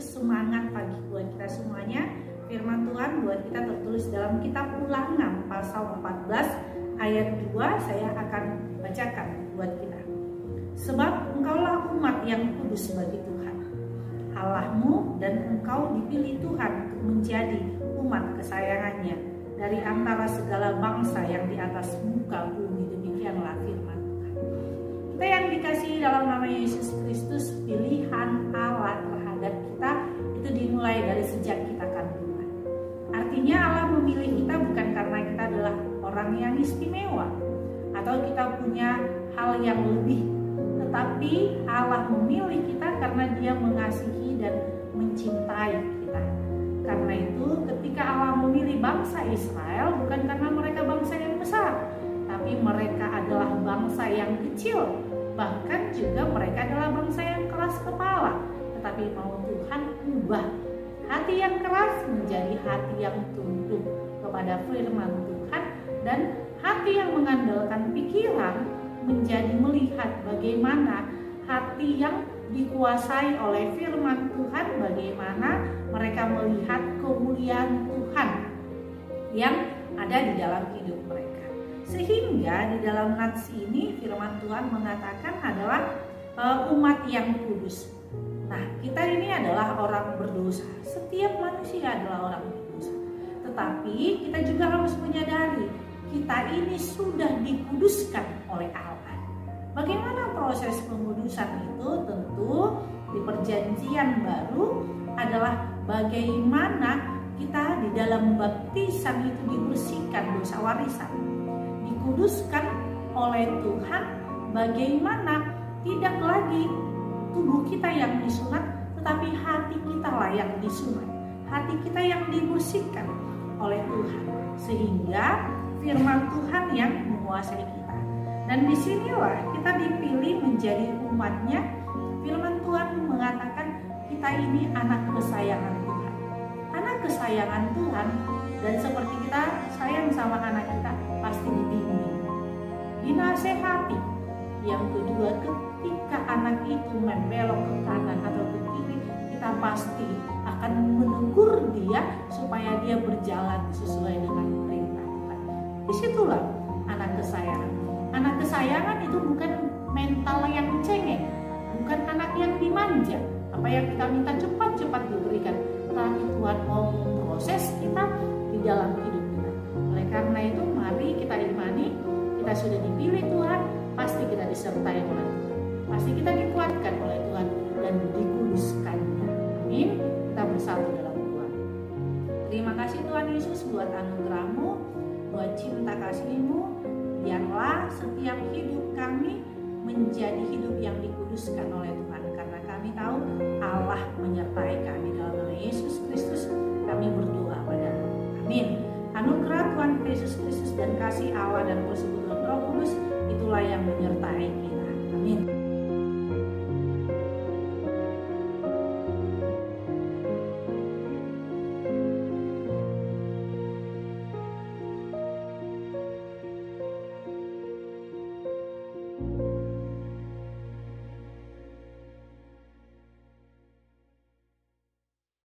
Yesus semangat pagi buat kita semuanya. Firman Tuhan buat kita tertulis dalam kitab Ulangan pasal 14 ayat 2. Saya akan bacakan buat kita. Sebab engkaulah umat yang kudus bagi Tuhan Allahmu, dan engkau dipilih Tuhan menjadi umat kesayangannya dari antara segala bangsa yang di atas muka bumi. Demikianlah firman Tuhan. Kita yang dikasihi dalam nama Yesus Kristus, pilihan Allah terhadap kita itu dimulai dari sejak kita kandungan. Artinya Allah memilih kita bukan karena kita adalah orang yang istimewa atau kita punya hal yang lebih, tetapi Allah memilih kita karena Dia mengasihi dan mencintai kita. Karena itu ketika Allah memilih bangsa Israel bukan karena mereka bangsa yang besar, tapi mereka adalah bangsa yang kecil. Bahkan juga mereka adalah bangsa yang keras kepala. Tetapi mau Tuhan ubah hati yang keras menjadi hati yang tunduk kepada firman Tuhan, dan hati yang mengandalkan pikiran menjadi melihat bagaimana hati yang dikuasai oleh firman Tuhan, bagaimana mereka melihat kemuliaan Tuhan yang ada di dalam hidup mereka. Sehingga di dalam nats ini firman Tuhan mengatakan adalah umat yang kudus. Nah, kita ini adalah orang berdosa. Setiap manusia adalah orang berdosa. Tetapi kita juga harus menyadari kita ini sudah dikuduskan oleh Allah. Bagaimana proses pengudusan itu? Tentu di perjanjian baru adalah bagaimana kita di dalam baptisan itu dibersihkan dosa warisan, dikuduskan oleh Tuhan. Bagaimana tidak lagi tubuh kita yang disunat, tetapi hati kita lah yang disunat, hati kita yang dibersihkan oleh Tuhan, sehingga firman Tuhan yang menguasai kita. Dan disinilah kita dipilih menjadi umatnya. Firman Tuhan mengatakan kita ini anak kesayangan Tuhan. Anak kesayangan Tuhan, dan seperti kita sayang sama anak kita, pasti dibimbing, dinasehati. Yang kedua, ketika anak itu membelok ke kanan atau ke kiri, kita pasti akan menegur dia supaya dia berjalan sesuai dengan perintah Tuhan. Disitulah anak kesayangan. Anak kesayangan itu bukan mental yang cengeng, bukan anak yang dimanja. Apa yang kita minta cepat-cepat diberikan, tetapi Tuhan mau memproses kita di dalam hidup kita. Oleh karena itu, mari kita imani, kita sudah dipilih Tuhan, pasti kita disertai oleh Tuhan, pasti kita dikuatkan oleh Tuhan dan dikuduskan. Amin. Kita bersatu dalam Tuhan. Terima kasih Tuhan Yesus buat anugerah-Mu, buat cinta kasih-Mu. Biarlah setiap hidup kami menjadi hidup yang dikuduskan oleh Tuhan, karena kami tahu Allah menyertai kami. Dalam nama Yesus Kristus kami berdoa pada-Mu. Amin. Anugerah Tuhan Yesus Kristus dan kasih Allah dan persekutuan Roh Kudus itulah yang menyertai